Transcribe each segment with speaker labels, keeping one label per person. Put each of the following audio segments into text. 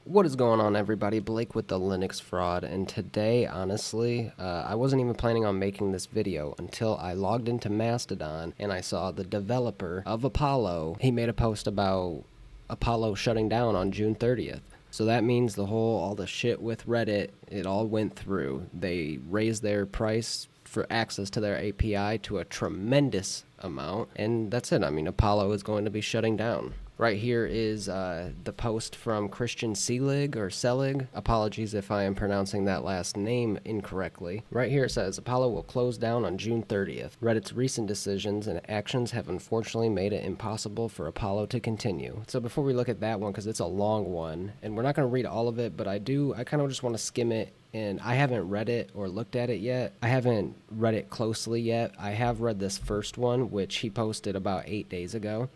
Speaker 1: What is going on, everybody? Blake with the Linux Fraud, and today, honestly, I wasn't even planning on making this video until I logged into Mastodon and I saw the developer of Apollo. He made a post about Apollo shutting down on June 30th. So that means all the shit with Reddit, it all went through. They raised their price for access to their API to a tremendous amount, and that's it. I mean, Apollo is going to be shutting down. Right here is the post from Christian Selig or Selig. Apologies if I am pronouncing that last name incorrectly. Right here it says, Apollo will close down on June 30th. Reddit's recent decisions and actions have unfortunately made it impossible for Apollo to continue. So before we look at that one, because it's a long one, and we're not going to read all of it, but I kind of just want to skim it. And I haven't read it or looked at it yet. I haven't read it closely yet. I have read this first one, which he posted about 8 days ago.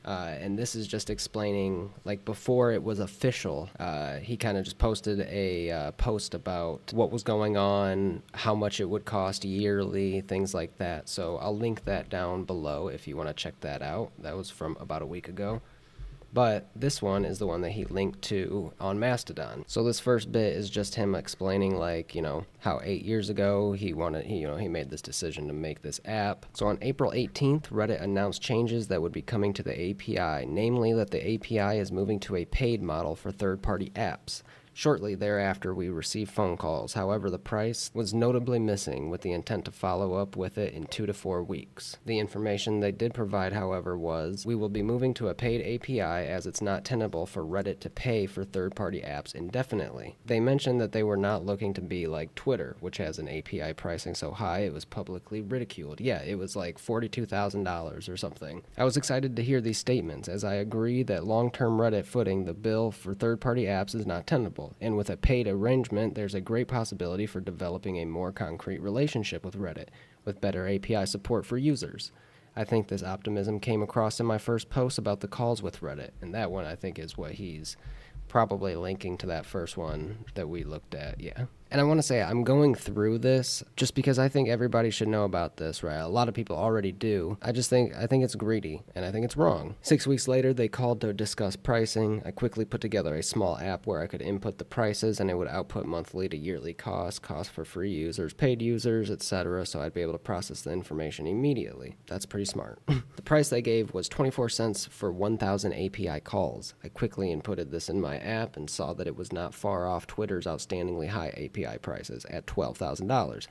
Speaker 1: And this is just explaining, like, before it was official, he kind of just posted a post about what was going on, how much it would cost yearly, things like that. So I'll link that down below if you want to check that out. That was from about a week ago. But this one is the one that he linked to on Mastodon. So this first bit is just him explaining, like, how 8 years ago he made this decision to make this app. So on April 18th, Reddit announced changes that would be coming to the API, namely that the API is moving to a paid model for third-party apps. Shortly thereafter, we received phone calls. However, the price was notably missing, with the intent to follow up with it in 2 to 4 weeks. The information they did provide, however, was, we will be moving to a paid API as it's not tenable for Reddit to pay for third-party apps indefinitely. They mentioned that they were not looking to be like Twitter, which has an API pricing so high it was publicly ridiculed. Yeah, it was like $42,000 or something. I was excited to hear these statements, as I agree that long-term Reddit footing the bill for third-party apps is not tenable. And with a paid arrangement, there's a great possibility for developing a more concrete relationship with Reddit, with better API support for users. I think this optimism came across in my first post about the calls with Reddit, and that one I think is what he's probably linking to that first one that we looked at, yeah. And I want to say I'm going through this just because I think everybody should know about this, right? A lot of people already do. I think it's greedy, and I think it's wrong. 6 weeks later, they called to discuss pricing. I quickly put together a small app where I could input the prices, and it would output monthly to yearly cost for free users, paid users, etc., so I'd be able to process the information immediately. That's pretty smart. The price they gave was 24 cents for 1,000 API calls. I quickly inputted this in my app and saw that it was not far off Twitter's outstandingly high API prices at $12,000.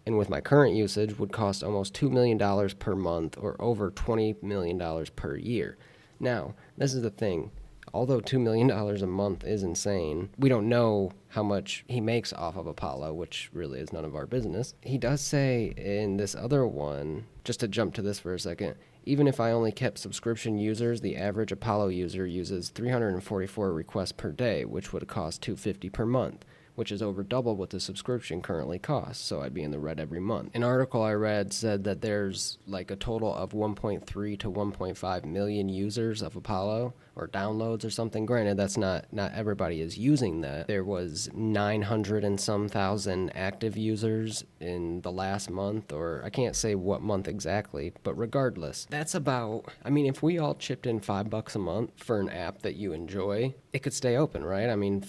Speaker 1: And with my current usage would cost almost $2 million per month, or over $20 million per year. Now, this is the thing. Although $2 million a month is insane, we don't know how much he makes off of Apollo, which really is none of our business. He does say in this other one, just to jump to this for a second, even if I only kept subscription users, the average Apollo user uses 344 requests per day, which would cost $250 per month, which is over double what the subscription currently costs, so I'd be in the red every month. An article I read said that there's like a total of 1.3 to 1.5 million users of Apollo, or downloads or something. Granted, that's not everybody is using that. There was 900 and some thousand active users in the last month, or I can't say what month exactly, but regardless, that's about, I mean, if we all chipped in $5 a month for an app that you enjoy, it could stay open, right? I mean,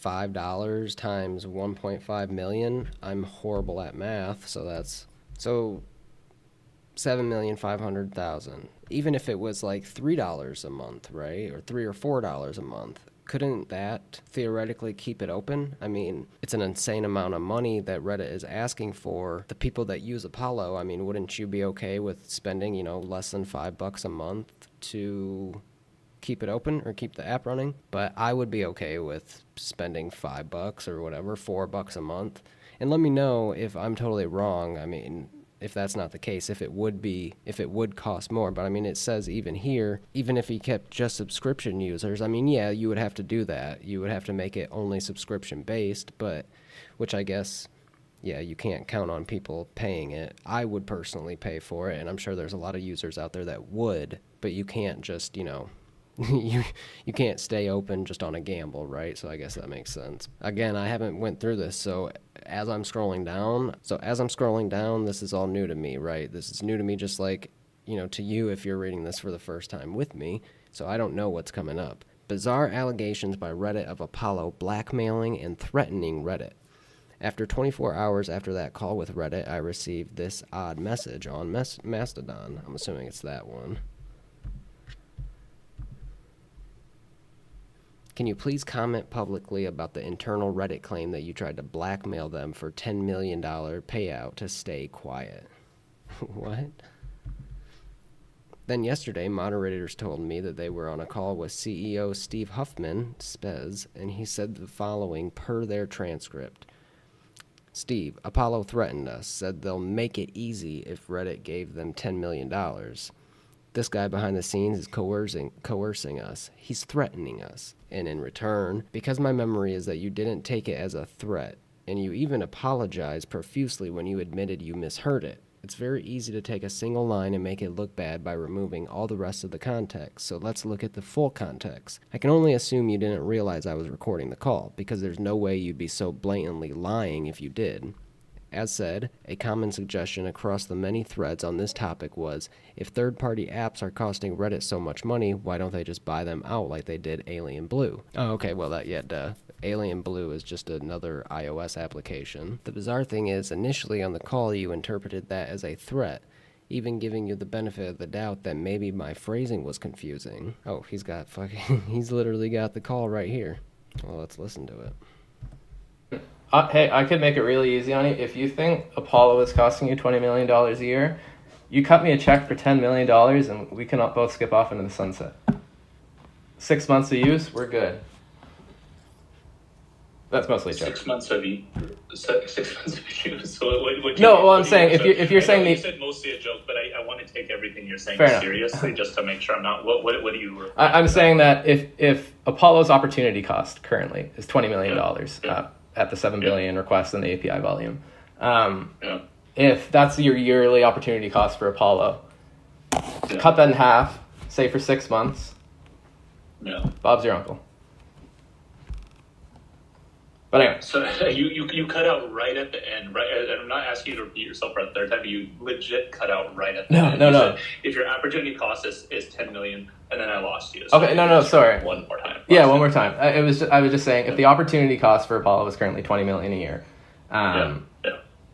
Speaker 1: $5 times 1.5 million. I'm horrible at math, so that's 7,500,000. Even if it was like $3 a month, right, or $3 or $4 a month, couldn't that theoretically keep it open? I mean, it's an insane amount of money that Reddit is asking for the people that use Apollo. I mean, wouldn't you be okay with spending, less than $5 a month to keep it open or keep the app running? But I would be okay with spending $5 or whatever, $4 a month. And let me know if I'm totally wrong. I mean, if that's not the case, if it would cost more. But I mean, it says even here, even if he kept just subscription users, I mean, yeah, you would have to do that. You would have to make it only subscription based, but which I guess, yeah, you can't count on people paying it. I would personally pay for it, and I'm sure there's a lot of users out there that would, but you can't just, you can't stay open just on a gamble, right? So I guess that makes sense. Again, I haven't went through this, so as I'm scrolling down, this is all new to me, right? This is new to me, just like, to you if you're reading this for the first time with me, so I don't know what's coming up. Bizarre allegations by Reddit of Apollo blackmailing and threatening Reddit. After 24 hours after that call with Reddit, I received this odd message on Mastodon. I'm assuming it's that one. Can you please comment publicly about the internal Reddit claim that you tried to blackmail them for $10 million payout to stay quiet? What? Then yesterday, moderators told me that they were on a call with CEO Steve Huffman, Spez, and he said the following per their transcript. Steve, Apollo threatened us, said they'll make it easy if Reddit gave them $10 million. This guy behind the scenes is coercing us. He's threatening us. And in return, because my memory is that you didn't take it as a threat, and you even apologized profusely when you admitted you misheard it. It's very easy to take a single line and make it look bad by removing all the rest of the context, so let's look at the full context. I can only assume you didn't realize I was recording the call, because there's no way you'd be so blatantly lying if you did. As said, a common suggestion across the many threads on this topic was, if third-party apps are costing Reddit so much money, why don't they just buy them out like they did Alien Blue? Oh, okay, well, duh. Alien Blue is just another iOS application. The bizarre thing is, initially on the call, you interpreted that as a threat, even giving you the benefit of the doubt that maybe my phrasing was confusing. Oh, he's literally got the call right here. Well, let's listen to it.
Speaker 2: Hey, I could make it really easy on you. If you think Apollo is costing you $20 million a year, you cut me a check for $10 million and we can both skip off into the sunset. 6 months of use, we're good. That's mostly a joke.
Speaker 3: 6 months of use. So what
Speaker 2: no, well, I'm saying if you're saying
Speaker 3: you said mostly a joke, but I want to take everything you're saying seriously, just to make sure I'm not. What do you?
Speaker 2: I'm saying that if Apollo's opportunity cost currently is $20 million at the $7 billion request in the API volume, if that's your yearly opportunity cost for Apollo, cut that in half, say for 6 months. Bob's your uncle. But anyway.
Speaker 3: So you cut out right at the end, right? And I'm not asking you to repeat yourself for a third time, but you legit cut out right at the end.
Speaker 2: No.
Speaker 3: If your opportunity cost is $10 million, and then I lost you. So
Speaker 2: okay, sorry.
Speaker 3: One more time.
Speaker 2: Yeah, one more time. I was just saying, if the opportunity cost for Apollo is currently $20 million a year,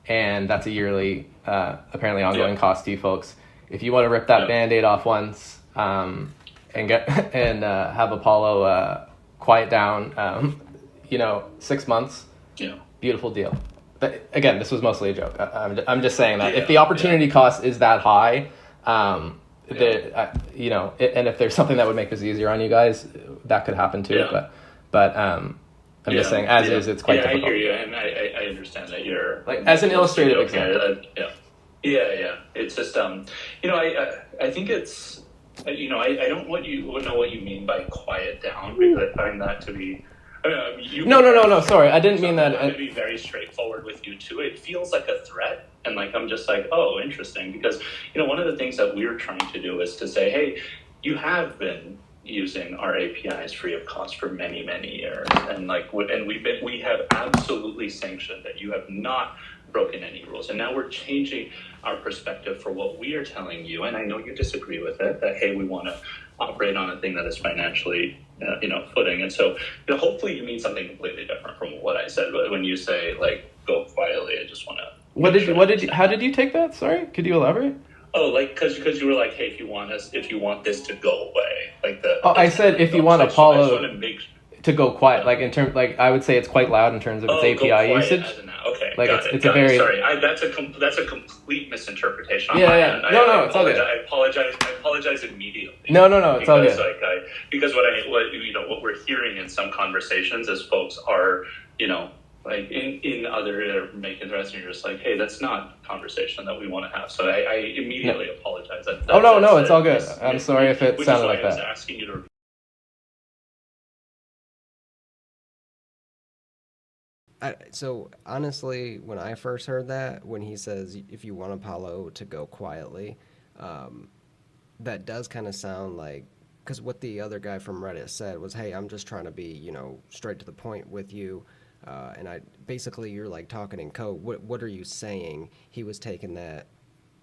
Speaker 2: and that's a yearly, apparently ongoing cost to you folks, if you want to rip that Band-Aid off once, and have Apollo quiet down, 6 months, beautiful deal. But again, this was mostly a joke. I'm just saying that if the opportunity cost is that high, and if there's something that would make this easier on you guys, that could happen too. But I'm just saying, as is, it's quite difficult.
Speaker 3: I hear you, and I understand that you're
Speaker 2: like as an illustrative example.
Speaker 3: Yeah. It's just I think it's I don't know what you mean by quiet down, because I find that to be.
Speaker 2: No. Sorry, I didn't mean that.
Speaker 3: I'm going to be very straightforward with you too. It feels like a threat, and I'm just like, oh, interesting, because one of the things that we're trying to do is to say, hey, you have been using our APIs free of cost for many, many years, and we have absolutely sanctioned that you have not broken any rules, and now we're changing our perspective for what we are telling you, and I know you disagree with it, that hey, we want to operate on a thing that is financially footing, and so hopefully you mean something completely different from what I said. But when you say go quietly, I just want to.
Speaker 2: How did you take that? Sorry, could you elaborate?
Speaker 3: Oh, because you were like, hey, if you want this to go away,
Speaker 2: I said if you want Apollo to go quiet, in terms, I would say it's quite loud in terms of its API usage.
Speaker 3: Okay,
Speaker 2: it's a very.
Speaker 3: Sorry, that's a complete misinterpretation.
Speaker 2: Yeah. No, it's all good.
Speaker 3: I apologize immediately.
Speaker 2: No, it's all good.
Speaker 3: Because what we're hearing in some conversations is folks are in other making threats, and you're just like, hey, that's not a conversation that we want to have. So I immediately apologize.
Speaker 2: No, it's all good. I'm sorry if it sounded like that.
Speaker 3: I was asking you to.
Speaker 1: So honestly, when I first heard that, when he says, if you want Apollo to go quietly, that does kind of sound like, because what the other guy from Reddit said was, hey, I'm just trying to be, straight to the point with you. And basically you're talking in code. What are you saying? He was taking that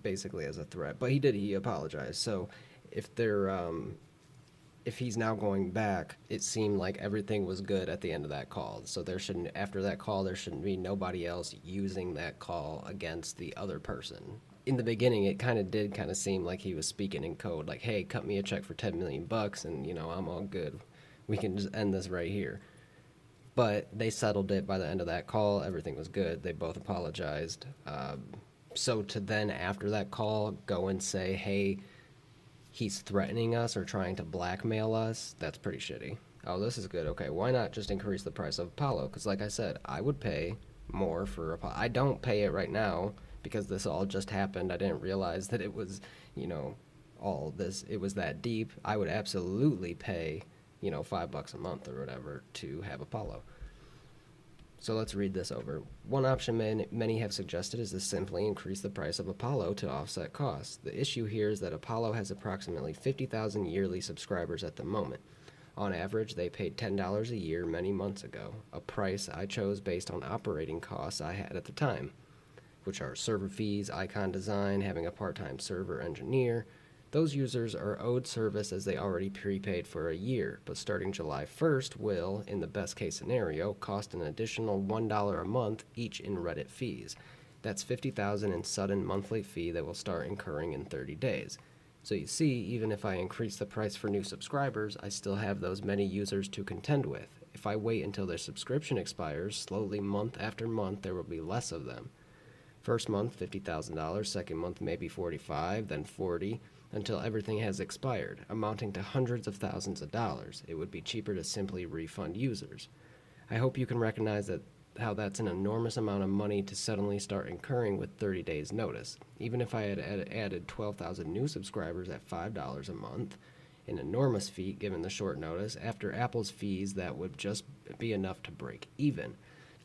Speaker 1: basically as a threat, but he apologized. So if they're, if he's now going back, it seemed like everything was good at the end of that call. So after that call, there shouldn't be nobody else using that call against the other person. In the beginning, it did seem like he was speaking in code, like, hey, cut me a check for 10 million bucks and, I'm all good. We can just end this right here. But they settled it by the end of that call. Everything was good. They both apologized. So to then, after that call, go and say, hey, he's threatening us or trying to blackmail us, that's pretty shitty. Oh, this is good. Okay, why not just increase the price of Apollo? Because like I said, I would pay more for Apollo. I don't pay it right now because this all just happened. I didn't realize that it was, all this, it was that deep. I would absolutely pay, $5 a month or whatever to have Apollo. So let's read this over. One option many have suggested is to simply increase the price of Apollo to offset costs. The issue here is that Apollo has approximately 50,000 yearly subscribers at the moment. On average, they paid $10 a year many months ago, a price I chose based on operating costs I had at the time, which are server fees, icon design, having a part-time server engineer. Those users are owed service as they already prepaid for a year, but starting July 1st will, in the best case scenario, cost an additional $1 a month each in Reddit fees. That's $50,000 in sudden monthly fee that will start incurring in 30 days. So you see, even if I increase the price for new subscribers, I still have those many users to contend with. If I wait until their subscription expires, slowly month after month there will be less of them. First month, $50,000, second month maybe $45,000, then $40,000, until everything has expired, amounting to hundreds of thousands of dollars. It would be cheaper to simply refund users. I hope you can recognize how that's an enormous amount of money to suddenly start incurring with 30 days notice. Even if I had added 12,000 new subscribers at $5 a month, an enormous feat given the short notice, after Apple's fees that would just be enough to break even.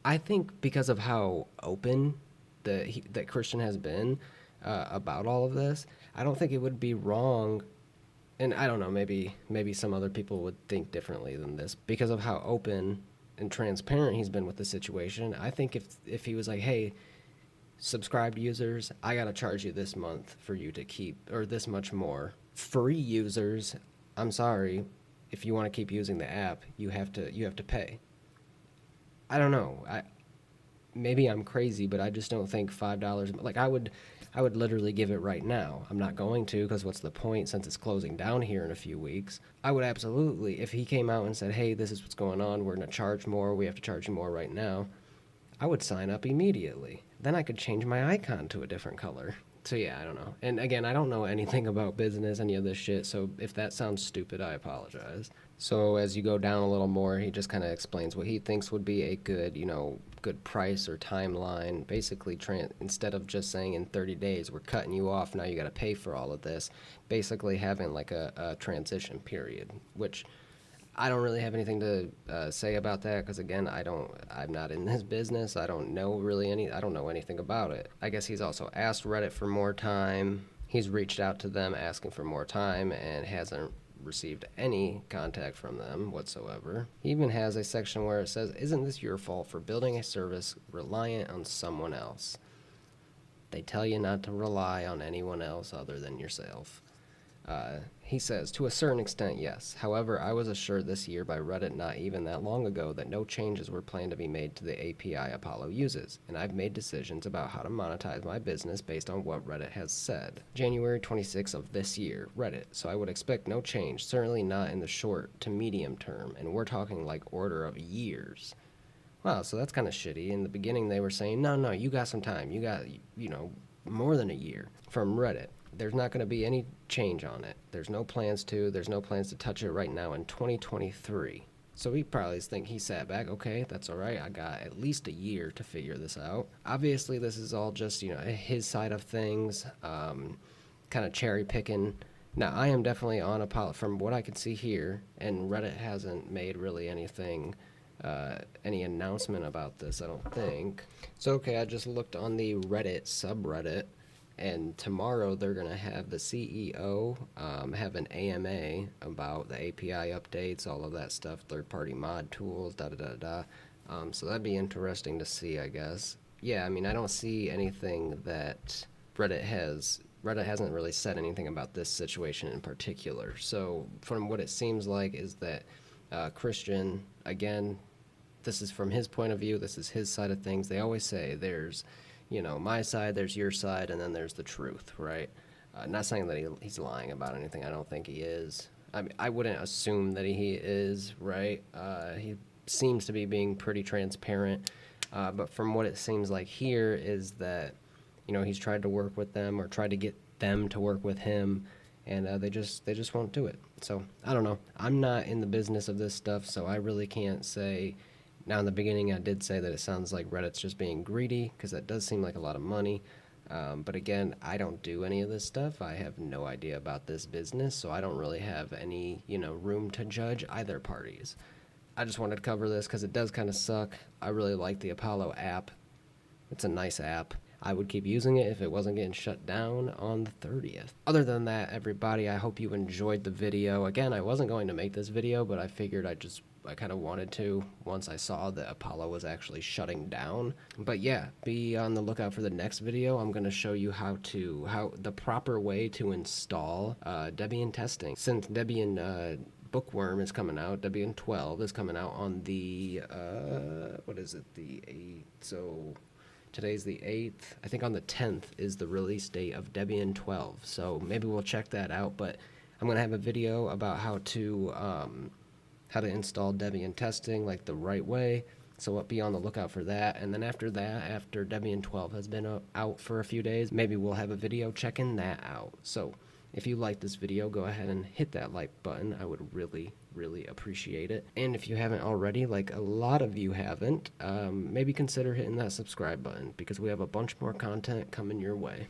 Speaker 1: I think because of how open that Christian has been about all of this, I don't think it would be wrong, and I don't know, maybe some other people would think differently than this, because of how open and transparent he's been with the situation. I think if he was like, hey, subscribed users, I gotta charge you this month for you to keep, or this much more. Free users, I'm sorry, if you want to keep using the app, you have to pay. I don't know. Maybe I'm crazy, but I just don't think $5. Like I would literally give it right now. I'm not going to, because what's the point since it's closing down here in a few weeks? I would absolutely, if he came out and said, hey, this is what's going on, we're going to charge more, we have to charge you more right now, I would sign up immediately. Then I could change my icon to a different color. So yeah, I don't know. And again, I don't know anything about business, any of this shit, so if that sounds stupid, I apologize. So as you go down a little more, he just kind of explains what he thinks would be a good, good price or timeline. Basically, instead of just saying in 30 days, we're cutting you off, now you got to pay for all of this, basically having like a transition period, which I don't really have anything to say about that because, again, I'm not in this business. I don't know anything about it. I guess he's also asked Reddit for more time. He's reached out to them asking for more time and hasn't received any contact from them whatsoever. He even has a section where it says, isn't this your fault for building a service reliant on someone else? They tell you not to rely on anyone else other than yourself. He says, to a certain extent, yes. However, I was assured this year by Reddit not even that long ago that no changes were planned to be made to the API Apollo uses, and I've made decisions about how to monetize my business based on what Reddit has said. January 26th of this year, Reddit, so I would expect no change, certainly not in the short to medium term, and we're talking like order of years. Wow, so that's kind of shitty. In the beginning, they were saying, no, you got some time. You got, more than a year from Reddit. There's not going to be any change on it. There's no plans to touch it right now in 2023. So he probably he sat back, okay, that's all right. I got at least a year to figure this out. Obviously, this is all just, his side of things, kind of cherry picking. Now, I am definitely on Apollo from what I can see here, and Reddit hasn't made really anything, any announcement about this, I don't think. So, okay, I just looked on the Reddit subreddit, and tomorrow they're going to have the CEO have an AMA about the API updates, all of that stuff, third-party mod tools, da-da-da-da. So that'd be interesting to see, I guess. Yeah, I mean, I don't see anything that Reddit has Reddit hasn't really said anything about this situation in particular. So from what it seems like is that Christian, again, this is from his point of view, this is his side of things. They always say there's, my side, there's your side, and then there's the truth, right? Not saying that he's lying about anything. I don't think he is. I mean, I wouldn't assume that he is, right? He seems to be being pretty transparent. But from what it seems like here is that, he's tried to work with them or tried to get them to work with him, and they just won't do it. So I don't know. I'm not in the business of this stuff, so I really can't say. Now in the beginning, I did say that it sounds like Reddit's just being greedy, because that does seem like a lot of money. But again, I don't do any of this stuff. I have no idea about this business, so I don't really have any, room to judge either parties. I just wanted to cover this because it does kind of suck. I really like the Apollo app. It's a nice app. I would keep using it if it wasn't getting shut down on the 30th. Other than that, everybody, I hope you enjoyed the video. Again, I wasn't going to make this video, but I figured I kind of wanted to once I saw that Apollo was actually shutting down. But yeah, be on the lookout for the next video. I'm going to show you how the proper way to install Debian testing. Since Debian Bookworm is coming out, Debian 12 is coming out on the, the 8th, so today's the 8th. I think on the 10th is the release date of Debian 12, so maybe we'll check that out, but I'm going to have a video about how to install Debian testing, like the right way, so be on the lookout for that. And then after that, after Debian 12 has been out for a few days, maybe we'll have a video checking that out. So if you like this video, go ahead and hit that like button. I would really, really appreciate it. And if you haven't already, like a lot of you haven't, maybe consider hitting that subscribe button, because we have a bunch more content coming your way.